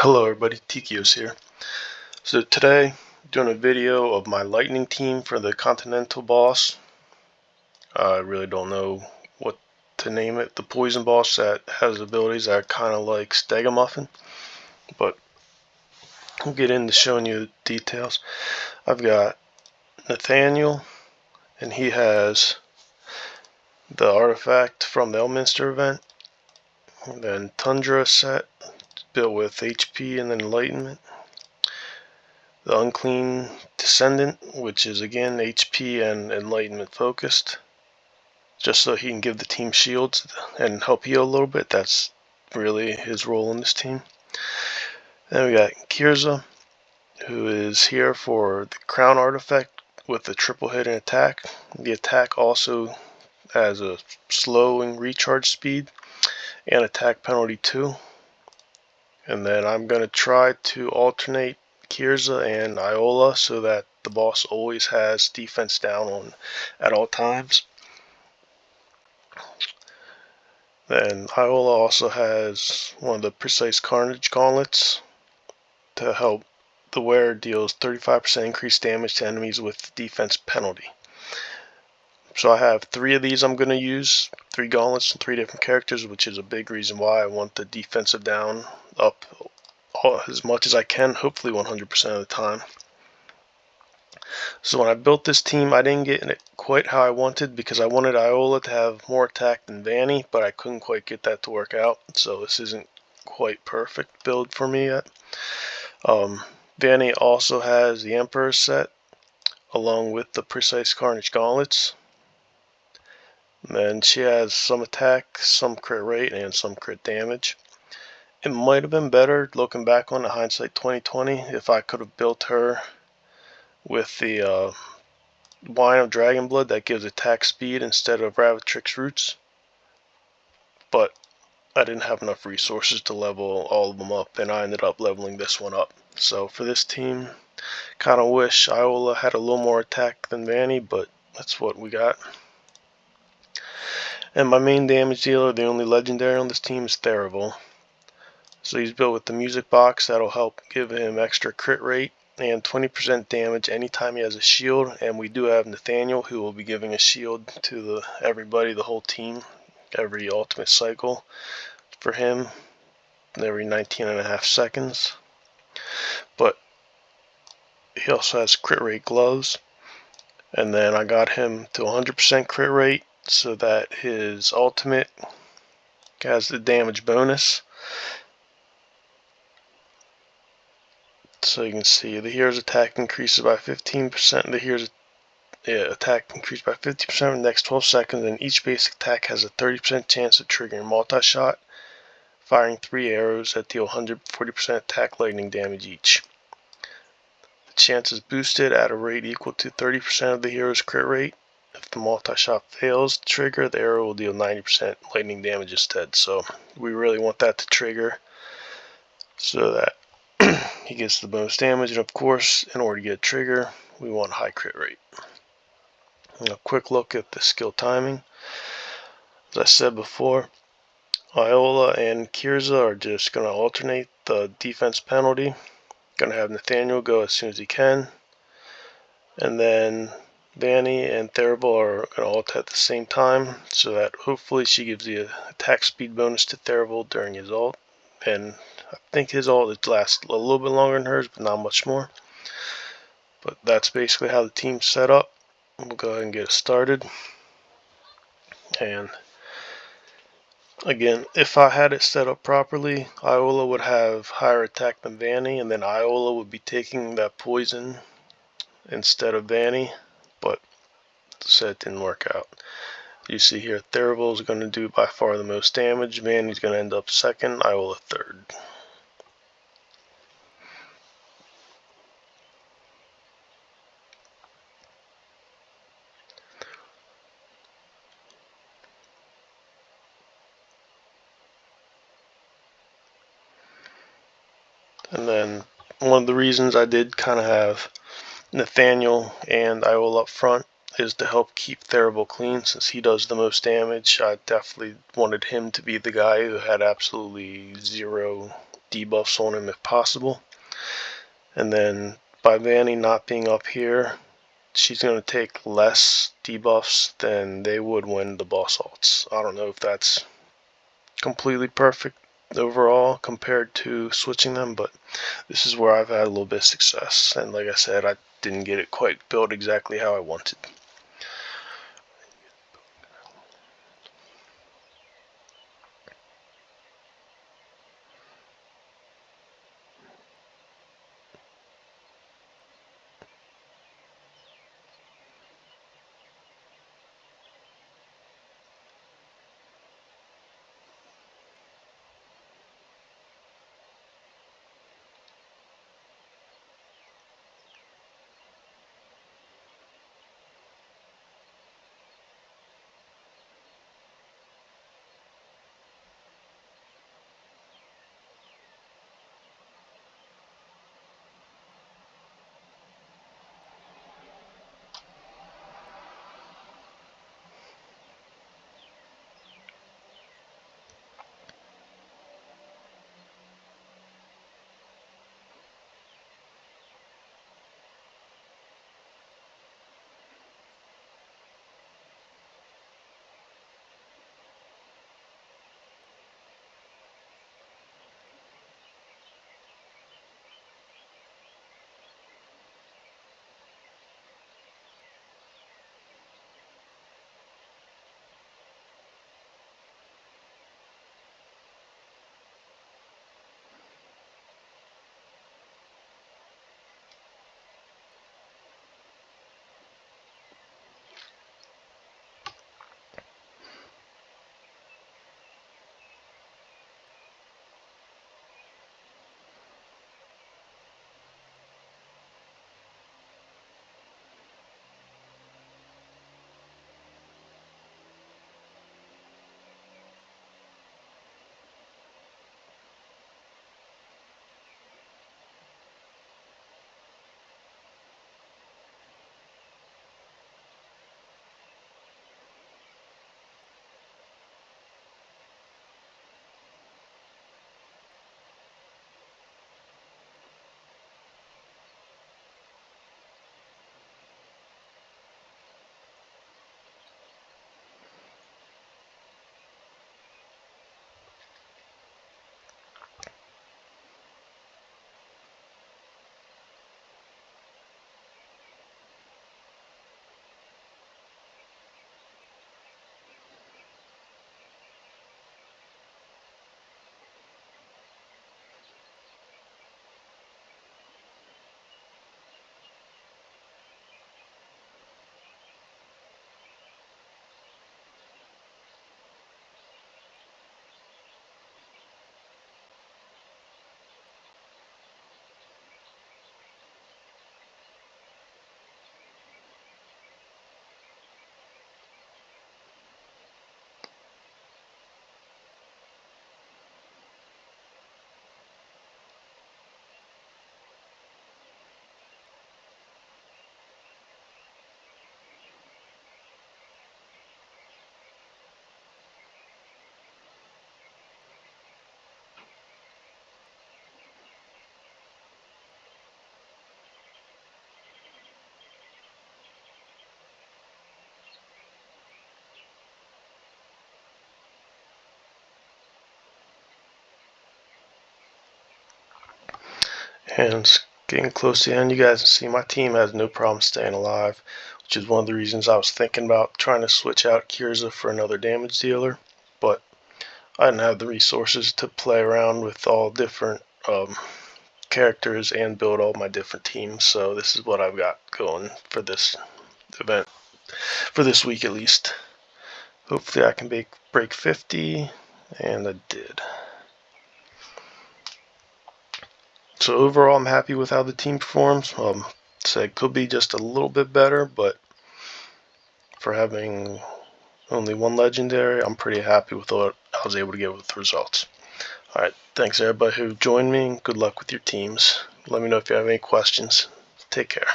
Hello everybody, Tikios here. So today, doing a video of my lightning team for the Continental boss. I really don't know what to name it. The poison boss that has abilities that kind of like Stegamuffin. But I'll get into showing you the details. I've got Nathaniel, and he has the artifact from the Elminster event. And then Tundra set, built with HP and Enlightenment. The Unclean Descendant, which is again HP and Enlightenment focused, just so he can give the team shields and help heal a little bit. That's really his role in this team. Then we got Kirza, who is here for the Crown artifact with the triple hit and attack. The attack also has a slowing recharge speed and attack penalty too. And then I'm going to try to alternate Kirza and Iola so that the boss always has defense down on at all times. Then Iola also has one of the Precise Carnage gauntlets to help. The wearer deals 35% increased damage to enemies with defense penalty. So I have 3 of these I'm going to use, 3 gauntlets and 3 different characters, which is a big reason why I want the defensive down up as much as I can, hopefully 100% of the time. So when I built this team, I didn't get it quite how I wanted because I wanted Iola to have more attack than Vanny, but I couldn't quite get that to work out. So this isn't quite perfect build for me yet. Vanny also has the Emperor set along with the Precise Carnage gauntlets. And she has some attack, some crit rate, and some crit damage. It might have been better looking back on the hindsight 2020 if I could have built her with the Wine of Dragon Blood that gives attack speed instead of Ravatrix Roots. But I didn't have enough resources to level all of them up, and I ended up leveling this one up. So for this team, kind of wish Iola had a little more attack than Vanny, but that's what we got. And my main damage dealer, the only legendary on this team, is Theravel. So he's built with the music box that'll help give him extra crit rate and 20% damage anytime he has a shield. And we do have Nathaniel, who will be giving a shield to everybody, the whole team, every ultimate cycle for him, every 19.5 seconds. But he also has crit rate gloves, and then I got him to 100% crit rate so that his ultimate has the damage bonus. So you can see the hero's attack increases by 15%. The hero's attack increased by 50% in the next 12 seconds, and each basic attack has a 30% chance of triggering multi-shot, firing 3 arrows that deal 140% attack lightning damage each. The chance is boosted at a rate equal to 30% of the hero's crit rate. If the multi-shot fails to trigger, the arrow will deal 90% lightning damage instead. So we really want that to trigger so that he gets the bonus damage. And of course, in order to get a trigger, we want high crit rate. And a quick look at the skill timing. As I said before, Iola and Kirza are just going to alternate the defense penalty. Going to have Nathaniel go as soon as he can, and then Vanny and Theravel are going to ult at the same time, so that hopefully she gives the attack speed bonus to Theravel during his ult. And I think his ult lasts a little bit longer than hers, but not much more. But that's basically how the team's set up. We'll go ahead and get it started. And again, if I had it set up properly, Iola would have higher attack than Vanny, and then Iola would be taking that poison instead of Vanny, but so it didn't work out. You see here, Theravel is going to do by far the most damage. Vanny's going to end up second, Iola third. And then one of the reasons I did kind of have Nathaniel and Iola up front is to help keep Theravel clean, since he does the most damage. I definitely wanted him to be the guy who had absolutely zero debuffs on him if possible. And then by Vanny not being up here, she's going to take less debuffs than they would when the boss ults. I don't know if that's completely perfect overall compared to switching them, but this is where I've had a little bit of success. And like I said, I didn't get it quite built exactly how I wanted. And it's getting close to the end. You guys can see my team has no problem staying alive, which is one of the reasons I was thinking about trying to switch out Kirza for another damage dealer, but I didn't have the resources to play around with all different characters and build all my different teams, so this is what I've got going for this event, for this week at least. Hopefully I can break 50, and I did. So overall, I'm happy with how the team performs. So it could be just a little bit better, but for having only one legendary, I'm pretty happy with what I was able to get with the results. Alright, thanks everybody who joined me. Good luck with your teams. Let me know if you have any questions. Take care.